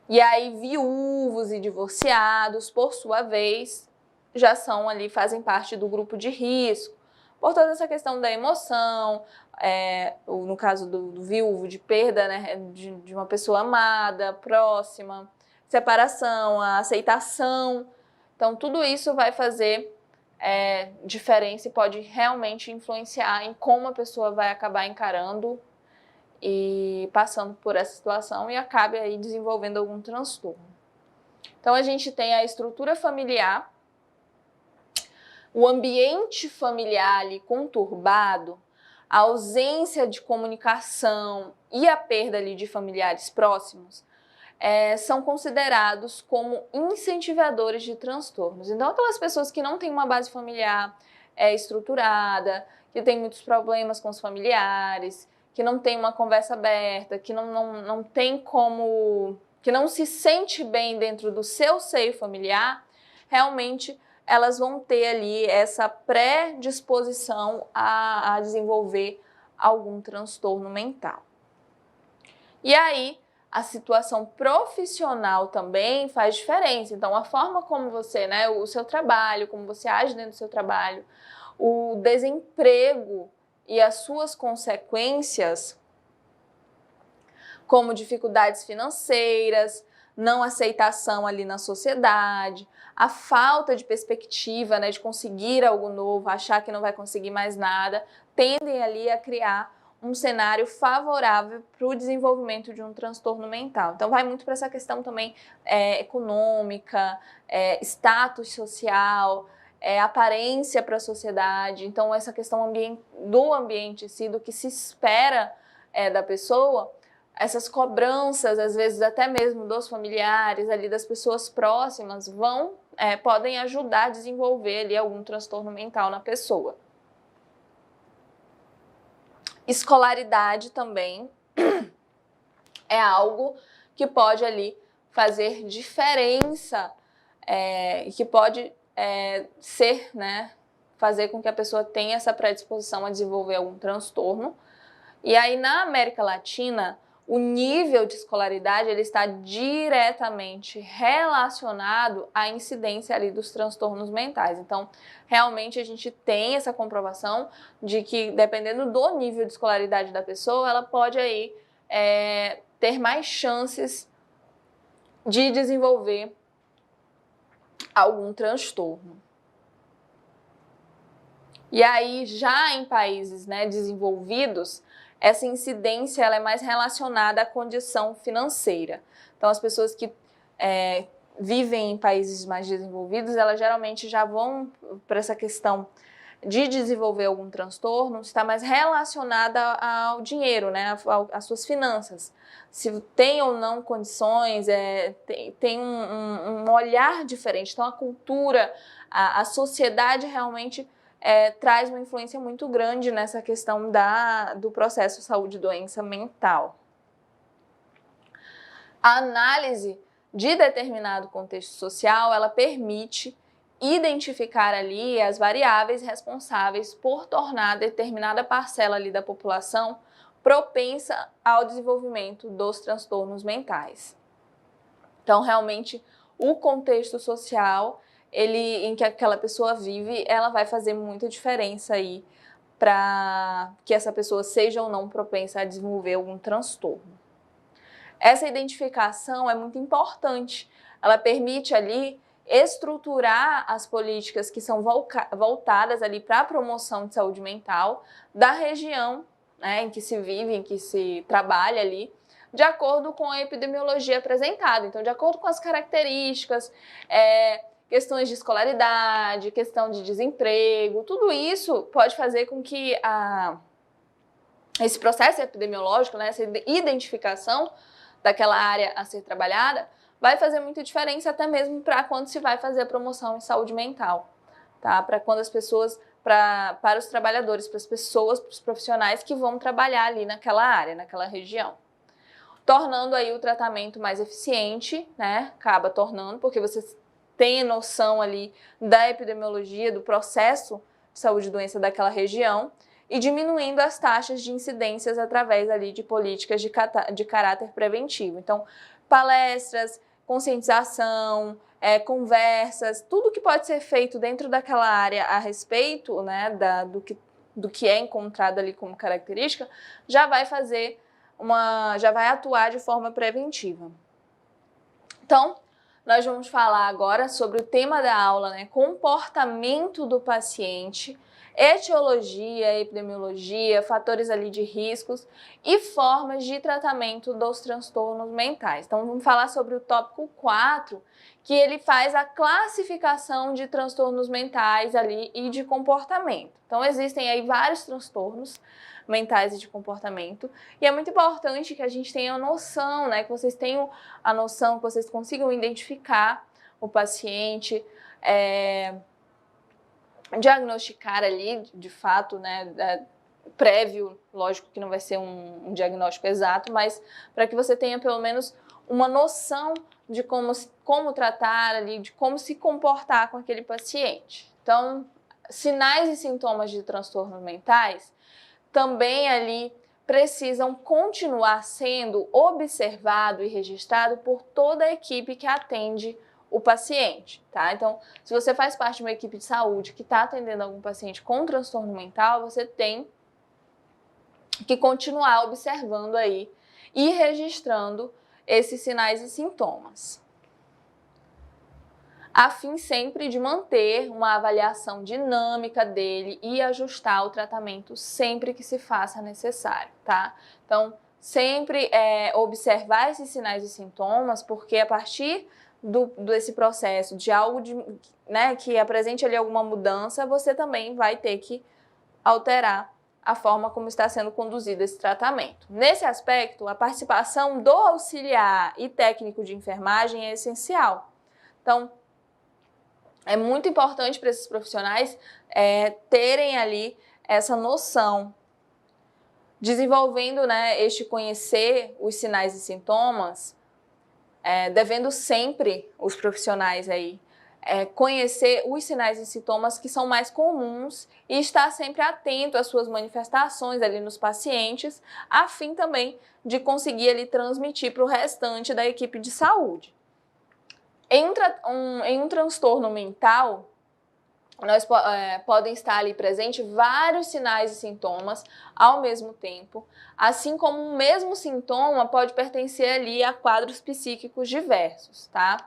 E aí, viúvos e divorciados, por sua vez, já são ali, fazem parte do grupo de risco, por toda essa questão da emoção, no caso do viúvo, de perda, né, de uma pessoa amada, próxima, separação, a aceitação. Então, tudo isso vai fazer diferença e pode realmente influenciar em como a pessoa vai acabar encarando e passando por essa situação e acabe aí desenvolvendo algum transtorno. Então, a gente tem a estrutura familiar, o ambiente familiar ali conturbado, a ausência de comunicação e a perda ali de familiares próximos são considerados como incentivadores de transtornos. Então, aquelas pessoas que não têm uma base familiar estruturada, que têm muitos problemas com os familiares, que não tem uma conversa aberta, que não tem como, que não se sente bem dentro do seu seio familiar, realmente elas vão ter ali essa predisposição a desenvolver algum transtorno mental. E aí, a situação profissional também faz diferença. Então, a forma como você, né, o seu trabalho, como você age dentro do seu trabalho, o desemprego e as suas consequências, como dificuldades financeiras, não aceitação ali na sociedade, a falta de perspectiva, né, de conseguir algo novo, achar que não vai conseguir mais nada, tendem ali a criar um cenário favorável para o desenvolvimento de um transtorno mental. Então, vai muito para essa questão também econômica, status social, aparência para a sociedade. Então, essa questão do ambiente em si, do que se espera da pessoa, essas cobranças, às vezes até mesmo dos familiares, ali das pessoas próximas, podem ajudar a desenvolver ali algum transtorno mental na pessoa. Escolaridade também é algo que pode ali fazer diferença e que pode ser, né, fazer com que a pessoa tenha essa predisposição a desenvolver algum transtorno. E aí, na América Latina, o nível de escolaridade ele está diretamente relacionado à incidência ali dos transtornos mentais. Então, realmente a gente tem essa comprovação de que, dependendo do nível de escolaridade da pessoa, ela pode aí ter mais chances de desenvolver algum transtorno. E aí, já em países, né, desenvolvidos, essa incidência ela é mais relacionada à condição financeira. Então, as pessoas que vivem em países mais desenvolvidos, elas geralmente já vão para essa questão de desenvolver algum transtorno, está mais relacionada ao dinheiro, né, às suas finanças. Se tem ou não condições, tem um olhar diferente. Então, a cultura, a sociedade realmente traz uma influência muito grande nessa questão do processo saúde e doença mental. A análise de determinado contexto social, ela permite identificar ali as variáveis responsáveis por tornar determinada parcela ali da população propensa ao desenvolvimento dos transtornos mentais. Então, realmente, o contexto social em que aquela pessoa vive, ela vai fazer muita diferença aí para que essa pessoa seja ou não propensa a desenvolver algum transtorno. Essa identificação é muito importante. Ela permite ali estruturar as políticas que são voltadas ali para a promoção de saúde mental da região, né, em que se vive, em que se trabalha ali, de acordo com a epidemiologia apresentada. Então, de acordo com as características, questões de escolaridade, questão de desemprego, tudo isso pode fazer com que esse processo epidemiológico, né, essa identificação daquela área a ser trabalhada, vai fazer muita diferença até mesmo para quando se vai fazer a promoção em saúde mental, tá? Para quando as pessoas, para os trabalhadores, para as pessoas, para os profissionais que vão trabalhar ali naquela área, naquela região. Tornando aí o tratamento mais eficiente, né? Acaba tornando, porque você tem noção ali da epidemiologia, do processo de saúde e doença daquela região e diminuindo as taxas de incidências através ali de políticas de caráter preventivo. Então, palestras, conscientização, conversas, tudo que pode ser feito dentro daquela área a respeito, né, do que é encontrado ali como característica, já vai atuar de forma preventiva. Então, nós vamos falar agora sobre o tema da aula, né, comportamento do paciente, etiologia, epidemiologia, fatores ali de riscos e formas de tratamento dos transtornos mentais. Então, vamos falar sobre o tópico 4, que ele faz a classificação de transtornos mentais ali e de comportamento. Então, existem aí vários transtornos mentais e de comportamento, e é muito importante que a gente tenha noção, né, que vocês tenham a noção, que vocês consigam identificar o paciente, diagnosticar ali, de fato, né, prévio, lógico que não vai ser um diagnóstico exato, mas para que você tenha pelo menos uma noção de como tratar ali, de como se comportar com aquele paciente. Então, sinais e sintomas de transtornos mentais também ali precisam continuar sendo observado e registrado por toda a equipe que atende o paciente, tá? Então, se você faz parte de uma equipe de saúde que está atendendo algum paciente com transtorno mental, você tem que continuar observando aí e registrando esses sinais e sintomas, a fim sempre de manter uma avaliação dinâmica dele e ajustar o tratamento sempre que se faça necessário, tá? Então, sempre observar esses sinais e sintomas, porque a partir desse processo de algo né, que apresente ali alguma mudança, você também vai ter que alterar a forma como está sendo conduzido esse tratamento. Nesse aspecto, a participação do auxiliar e técnico de enfermagem é essencial. Então, é muito importante para esses profissionais terem ali essa noção, desenvolvendo, né, conhecer os sinais e sintomas, devendo sempre os profissionais aí conhecer os sinais e sintomas que são mais comuns e estar sempre atento às suas manifestações ali nos pacientes, a fim também de conseguir ali transmitir para o restante da equipe de saúde. Em um transtorno mental, podem estar ali presentes vários sinais e sintomas ao mesmo tempo, assim como um mesmo sintoma pode pertencer ali a quadros psíquicos diversos, tá?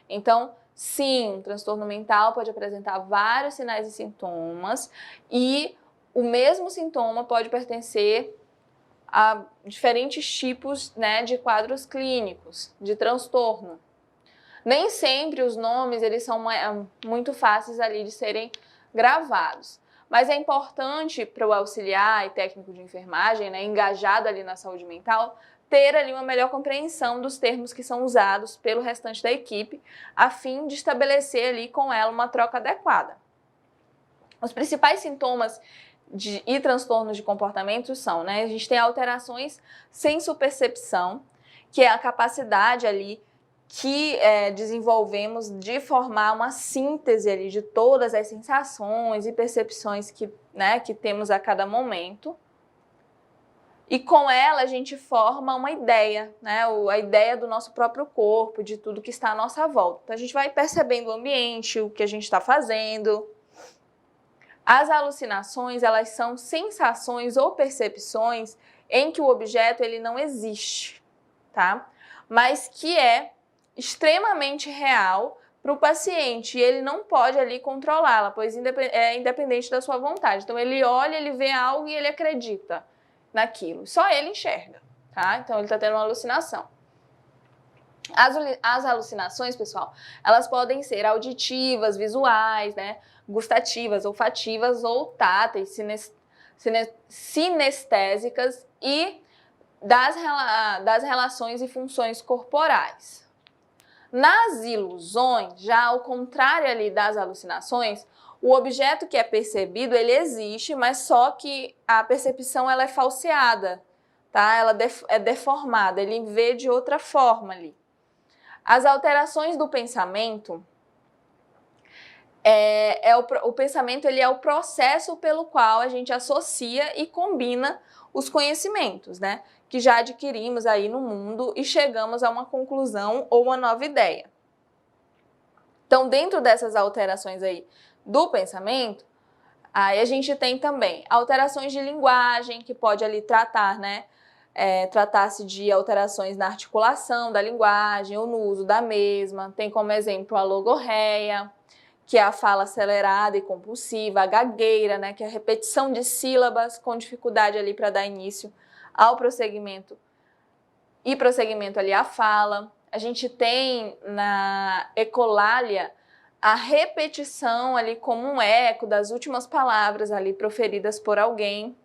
Então, sim, um transtorno mental pode apresentar vários sinais e sintomas e o mesmo sintoma pode pertencer a diferentes tipos, né, de quadros clínicos, de transtorno. Nem sempre os nomes eles são muito fáceis ali de serem gravados, mas é importante para o auxiliar e técnico de enfermagem, né, engajado ali na saúde mental, ter ali uma melhor compreensão dos termos que são usados pelo restante da equipe, a fim de estabelecer ali com ela uma troca adequada. Os principais sintomas e transtornos de comportamento são, né, a gente tem alterações sensopercepção, que é a capacidade ali que desenvolvemos de formar uma síntese ali de todas as sensações e percepções que temos a cada momento. E com ela a gente forma uma ideia, né? A ideia do nosso próprio corpo, de tudo que está à nossa volta. Então a gente vai percebendo o ambiente, o que a gente está fazendo. As alucinações, elas são sensações ou percepções em que o objeto ele não existe, tá? Mas que é extremamente real para o paciente e ele não pode ali controlá-la, pois é independente da sua vontade. Então ele olha, ele vê algo e ele acredita naquilo. Só ele enxerga, tá? Então ele está tendo uma alucinação. As alucinações, pessoal, elas podem ser auditivas, visuais, né? Gustativas, olfativas ou táteis, sinestésicas e das relações e funções corporais. Nas ilusões, já ao contrário ali das alucinações, o objeto que é percebido, ele existe, mas só que a percepção ela é falseada, tá? Ela é deformada, ele vê de outra forma ali. As alterações do pensamento, o pensamento ele é o processo pelo qual a gente associa e combina os conhecimentos, né, que já adquirimos aí no mundo e chegamos a uma conclusão ou uma nova ideia. Então, dentro dessas alterações aí do pensamento, aí a gente tem também alterações de linguagem, que pode ali tratar, né, tratar-se de alterações na articulação da linguagem ou no uso da mesma. Tem como exemplo a logorreia, que é a fala acelerada e compulsiva, a gagueira, né, que é a repetição de sílabas com dificuldade ali para dar início ao prosseguimento ali à fala. A gente tem na ecolalia a repetição ali como um eco das últimas palavras ali proferidas por alguém.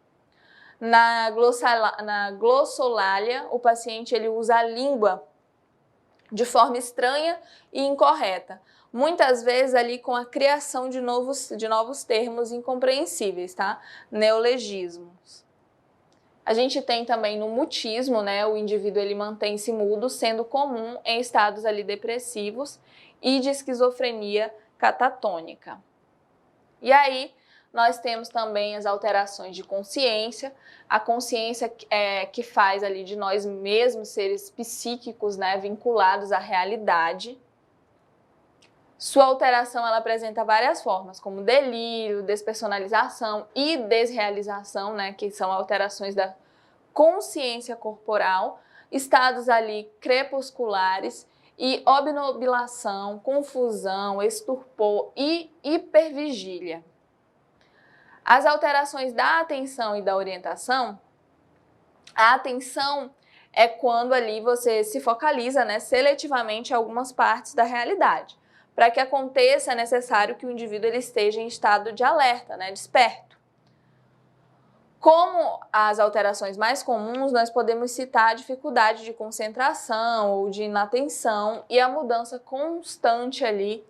Na glossolalia, o paciente ele usa a língua de forma estranha e incorreta, muitas vezes ali com a criação de novos termos incompreensíveis, tá? Neologismos. A gente tem também no mutismo, né? O indivíduo ele mantém-se mudo, sendo comum em estados ali depressivos e de esquizofrenia catatônica. E aí, nós temos também as alterações de consciência, a consciência que faz ali de nós mesmos seres psíquicos, né, vinculados à realidade. Sua alteração ela apresenta várias formas, como delírio, despersonalização e desrealização, né, que são alterações da consciência corporal, estados ali crepusculares e obnubilação, confusão, estupor e hipervigília. As alterações da atenção e da orientação, a atenção é quando ali você se focaliza, né, seletivamente em algumas partes da realidade. Para que aconteça, é necessário que o indivíduo ele esteja em estado de alerta, né, desperto. Como as alterações mais comuns, nós podemos citar a dificuldade de concentração ou de inatenção e a mudança constante ali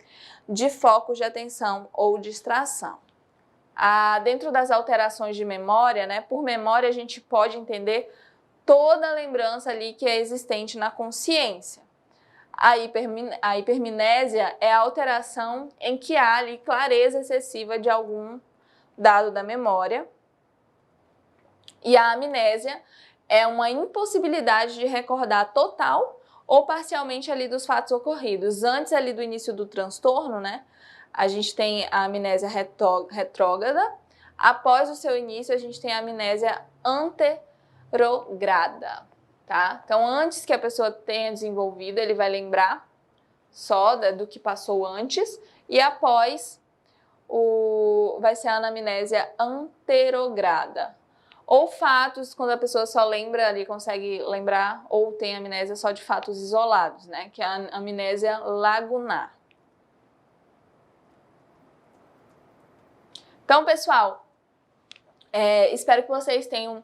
de foco de atenção ou distração. Dentro das alterações de memória, né, por memória a gente pode entender toda a lembrança ali que é existente na consciência. A hipermnésia é a alteração em que há ali clareza excessiva de algum dado da memória. E a amnésia é uma impossibilidade de recordar total ou parcialmente ali dos fatos ocorridos. Antes ali do início do transtorno, né, a gente tem a amnésia retrógrada. Após o seu início, a gente tem a amnésia anterograda, tá? Então, antes que a pessoa tenha desenvolvido, ele vai lembrar só do que passou antes e após vai ser a anamnésia anterograda. Ou fatos, quando a pessoa só lembra ali, consegue lembrar, ou tem amnésia só de fatos isolados, né? Que é a amnésia lagunar. Então, pessoal, espero que vocês tenham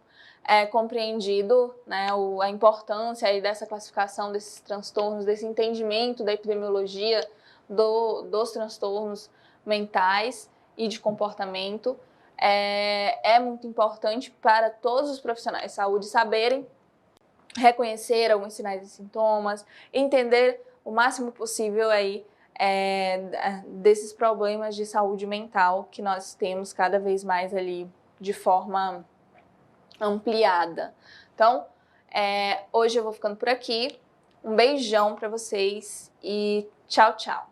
compreendido, né, a importância aí dessa classificação desses transtornos, desse entendimento da epidemiologia dos transtornos mentais e de comportamento. É muito importante para todos os profissionais de saúde saberem reconhecer alguns sinais e sintomas, entender o máximo possível aí desses problemas de saúde mental que nós temos cada vez mais ali de forma ampliada. Então, hoje eu vou ficando por aqui. Um beijão para vocês e tchau, tchau!